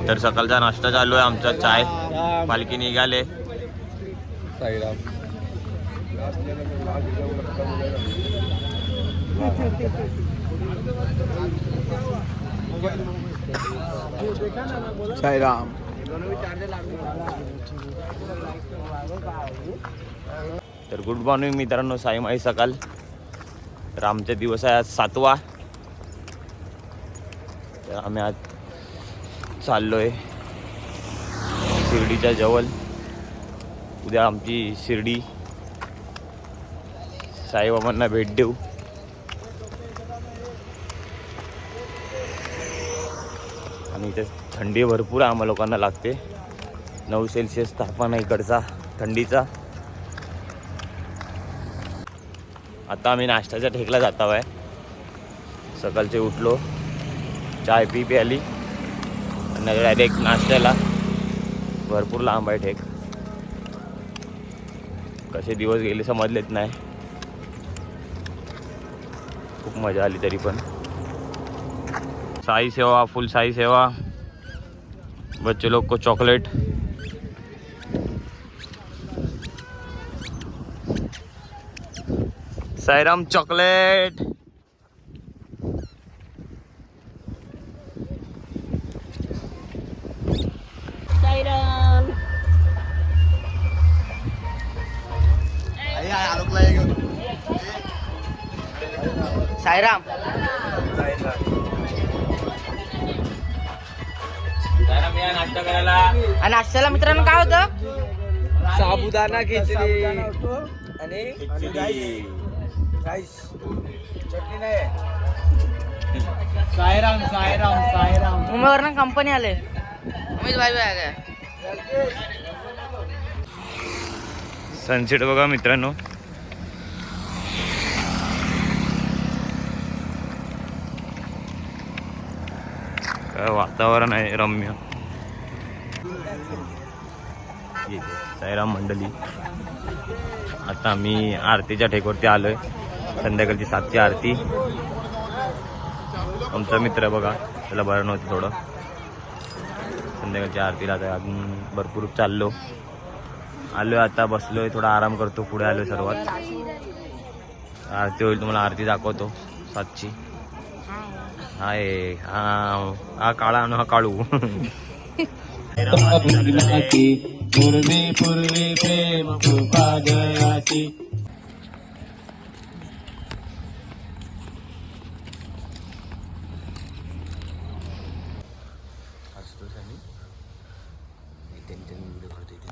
तर सकाळचा नाश्ता चालू आहे आमचा. चाय पालखी निघाले. साईराम. साईराम. तर गुड मॉर्निंग मित्रांनो, साईमाई सकाळ. तर आमचा दिवस आहे आज 7वा. तर आम्ही आज चाललोय शिर्डीच्या जवळ. उद्या आमची शिर्डी साईबाबांना भेट देऊ. आणि इथे थंडी भरपूर आम्हा लोकांना लागते. 9 सेल्सिअस तापमान आहे इकडचा थंडीचा. आता आम्ही नाश्त्याच्या ठेकला जात आहे. सकाळचे उठलो, चाय पी आली आणि डायरेक्ट नाश्त्याला. भरपूर लांब आहे ठेक. कसे दिवस गेले समजलेच नाही. खूप मजा आली तरी पण. साई सेवा, फुल साई सेवा. बच्चे लोग को चॉकलेट. साईराम चॉकलेट. साईराम. साईराम. नाश्ता करायला. आणि नाश्त्याला मित्रांनो काय होतं? साबुदाणा खिचडी आणि राईस चटणी नाही. साईराम साईराम साईराम. मुंबईवरनं कंपनी आले. अमित भाई आ गया. सनसेट बघा मित्रांनो. काय वातावरण आहे रम्य. साईराम मंडळी, आता आम्ही आरतीच्या ठेकवरती आलोय. संध्याकाळची 7ची आरती. आमचा मित्र बघा, त्याला बरं नव्हतं थोडं. संध्याकाळची आरतीला आता अजून भरपूर चाललो. आलोय आता, बसलोय, थोडा आराम करतो. पुढे आलोय सर्वात. आरती होईल, तुम्हाला आरती दाखवतो 7ची. हाय हा काळा आणि हा काळू. पूर्वी पूर्वी प्रेम कृपा जयाची. असतोच आणि व्हिडिओ करतो इथे.